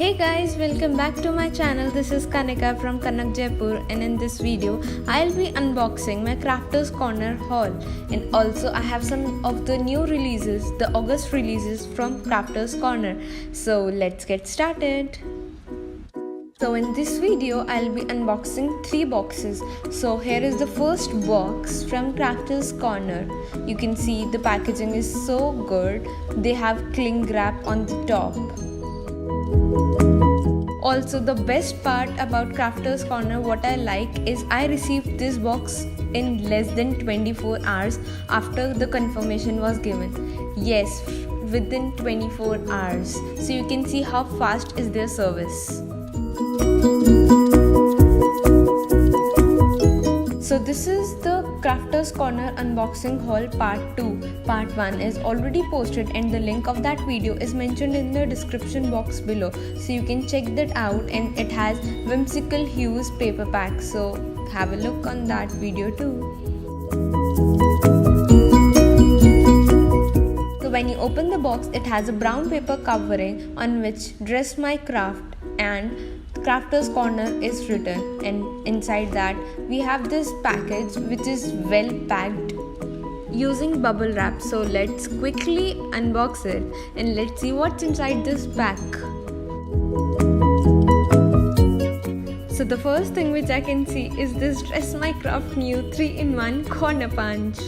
Hey guys, welcome back to my channel. This is Kanika from Kanak Jaipur, and in this video I'll be unboxing my Crafters Corner haul, and also I have some of the new releases, the August releases from Crafters Corner. So let's get started. So in this video I'll be unboxing 3 boxes. So here is the first box from Crafters Corner. You can see the packaging is so good. They have cling wrap on the top. Also, the best part about Crafters Corner, what I like is I received this box in less than 24 hours after the confirmation was given. Yes, within 24 hours. So you can see how fast is their service. So this is the Crafters Corner unboxing haul part 2. Part 1 is already posted and the link of that video is mentioned in the description box below. So you can check that out, and it has Whimsical Hues paper pack. So have a look on that video too. So when you open the box, it has a brown paper covering on which Dress My Craft and Crafters Corner is written, and inside that we have this package which is well packed using bubble wrap. So let's quickly unbox it and let's see what's inside this pack. So the first thing which I can see is this Dress My Craft new 3-in-1 corner punch.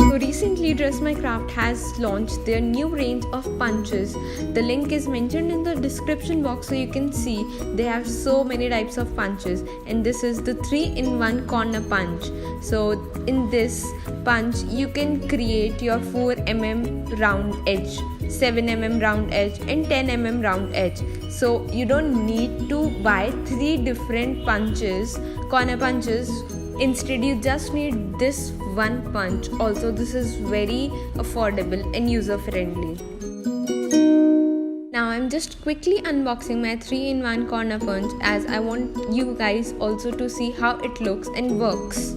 So recently Dress My Craft has launched their new range of punches. The link is mentioned in the description box, so you can see they have so many types of punches, and this is the 3-in-1 corner punch. So in this punch you can create your 4mm round edge, 7mm round edge and 10mm round edge. So you don't need to buy 3 different punches, corner punches. Instead, you just need this one punch. Also, this is very affordable and user friendly. Now I'm just quickly unboxing my 3-in-1 corner punch, as I want you guys also to see how it looks and works.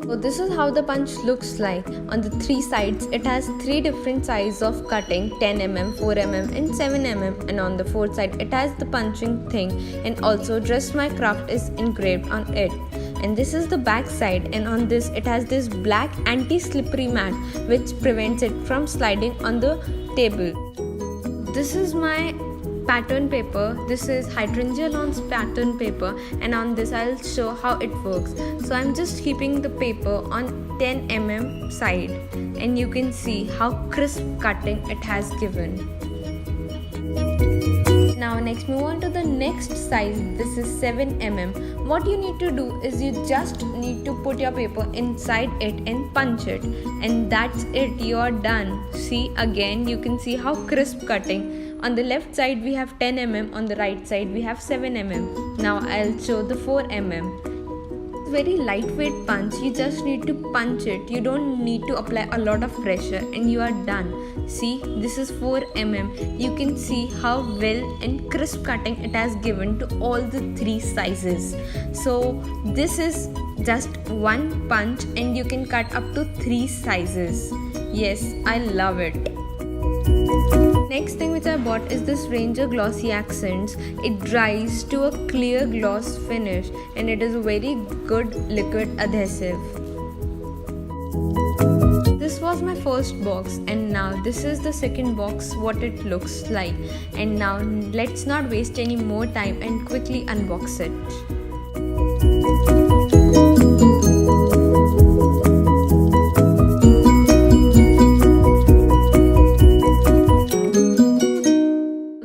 So this is how the punch looks like. On the 3 sides, it has 3 different sizes of cutting: 10mm, 4mm and 7mm, and on the 4th side it has the punching thing, and also Dress My Craft is engraved on it. And this is the back side, and on this it has this black anti-slippery mat which prevents it from sliding on the table. This is my pattern paper. This is Hydrangea Lawn's pattern paper, and on this I'll show how it works. So I'm just keeping the paper on 10mm side, and you can see how crisp cutting it has given. Now next move on to the next size. This is 7mm. What you need to do is you just need to put your paper inside it and punch it, and that's it, you're done. See, again you can see how crisp cutting. On the left side we have 10mm, on the right side we have 7mm. Now I'll show the 4mm. Very lightweight punch. You just need to punch it. You don't need to apply a lot of pressure, and you are done. See, this is 4mm. You can see how well and crisp cutting it has given to all the 3 sizes. So this is just one punch and you can cut up to 3 sizes. Yes, I love it. Next thing which I bought is this Ranger Glossy Accents. It dries to a clear gloss finish, and it is a very good liquid adhesive. This was my first box, and now this is the second box, what it looks like. And now let's not waste any more time and quickly unbox it.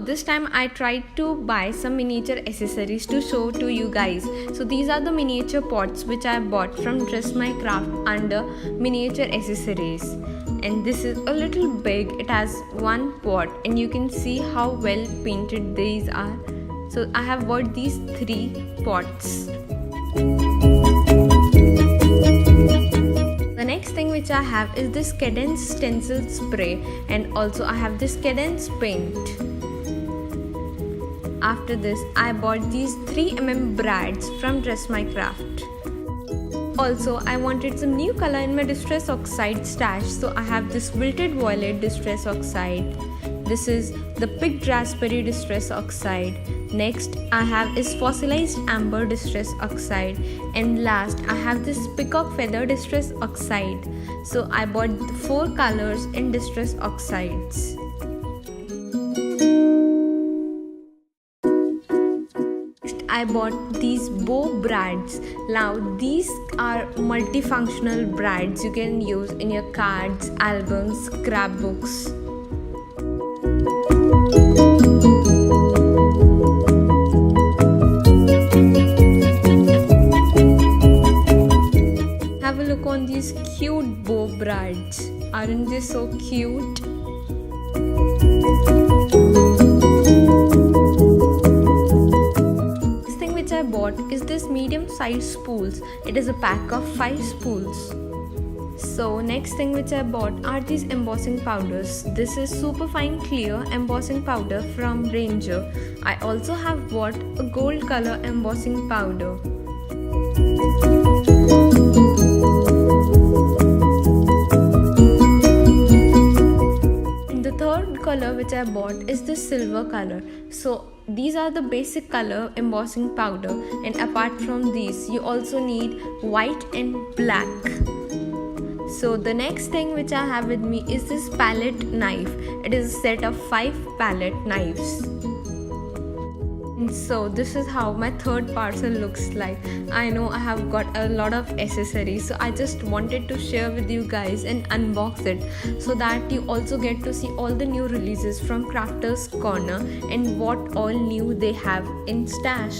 This time I tried to buy some miniature accessories to show to you guys. So these are the miniature pots which I bought from Dress My Craft under miniature accessories, and this is a little big. It has one pot, and you can see how well painted these are. So I have bought these 3 pots. The next thing which I have is this Cadence stencil spray, and also I have this Cadence paint. After this, I bought these 3mm brads from Dress My Craft. Also, I wanted some new color in my Distress Oxide stash, so I have this Wilted Violet Distress Oxide. This is the picked raspberry Distress Oxide. Next I have is fossilized amber Distress Oxide, and last I have this peacock feather Distress Oxide. So I bought the 4 colors in Distress Oxides. I bought these bow brads. Now these are multifunctional brads you can use in your cards, albums, scrapbooks. Have a look on these cute bow brads. Aren't they so cute? I bought is this medium size spools. It is a pack of 5 spools. So next thing which I bought are these embossing powders. This is super fine clear embossing powder from Ranger. I also have bought a gold color embossing powder. And the third color which I bought is this silver color. So these are the basic color embossing powder, and apart from these you also need white and black. So the next thing which I have with me is this palette knife. It is a set of 5 palette knives. And so this is how my third parcel looks like. I know I have got a lot of accessories, so I just wanted to share with you guys and unbox it so that you also get to see all the new releases from Crafters Corner and what all new they have in stash.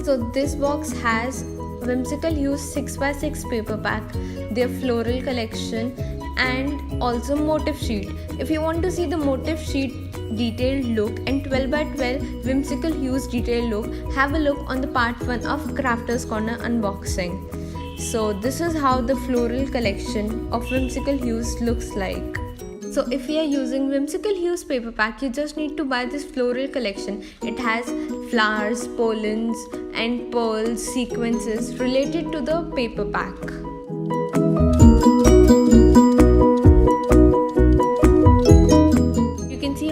So this box has Whimsical Hues 6x6 paper pack, their floral collection, and also motif sheet. If you want to see the motif sheet detailed look and 12x12 Whimsical Hues detailed look, have a look on the part 1 of Crafters Corner unboxing. So this is how the floral collection of Whimsical Hues looks like. So if you are using Whimsical Hues paper pack, you just need to buy this floral collection. It has flowers, pollens and pearls sequences related to the paper pack.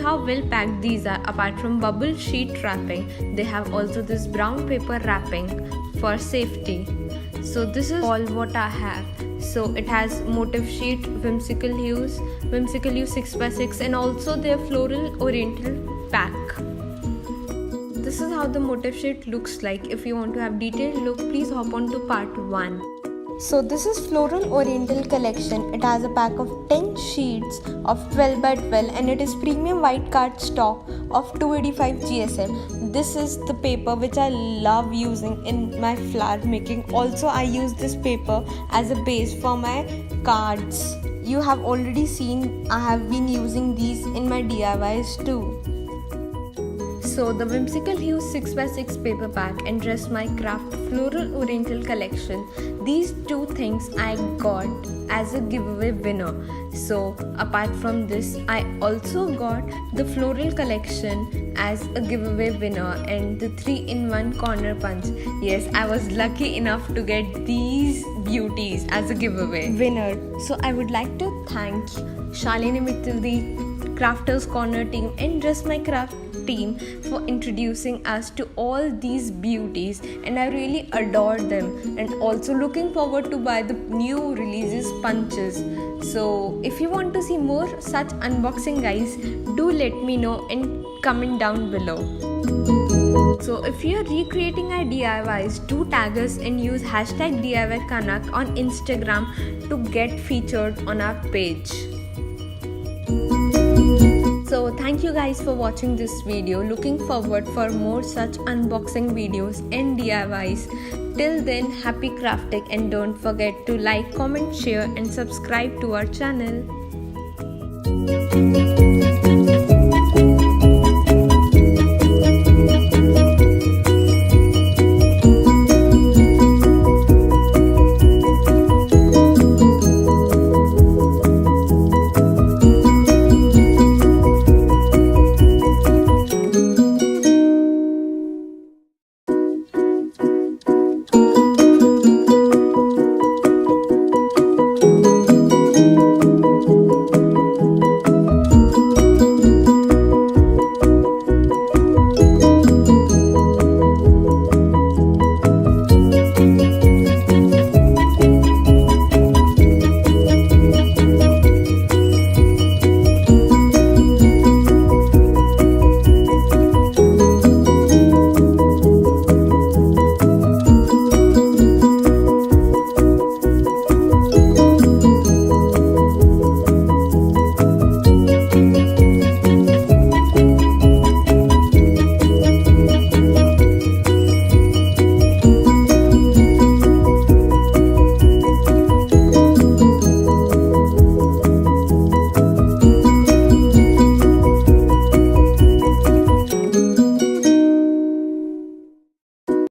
How well packed these are. Apart from bubble sheet wrapping, they have also this brown paper wrapping for safety. So this is all what I have. So it has motif sheet, Whimsical Hues 6x6, and also their floral oriental pack. This is how the motif sheet looks like. If you want to have detailed look, please hop on to part 1. So this is Floral Oriental Collection. It has a pack of 10 sheets of 12x12 and it is premium white card stock of 285 GSM. This is the paper which I love using in my flower making. Also I use this paper as a base for my cards. You have already seen I have been using these in my DIYs too. So the Whimsical Hues 6x6 paper pack and Dress My Craft Floral Oriental Collection, these 2 things I got as a giveaway winner. So apart from this, I also got the floral collection as a giveaway winner and the 3-in-1 corner punch. Yes, I was lucky enough to get these beauties as a giveaway winner. So I would like to thank Shalini Mittal, the Crafters Corner team and Dress My Craft team for introducing us to all these beauties, and I really adore them, and also looking forward to buy the new releases punches. So if you want to see more such unboxing guys, do let me know and comment down below. So if you are recreating our DIYs, do tag us and use hashtag DIYKanak on Instagram to get featured on our page. So thank you guys for watching this video. Looking forward for more such unboxing videos and DIYs. Till then, happy crafting and don't forget to like, comment, share and subscribe to our channel.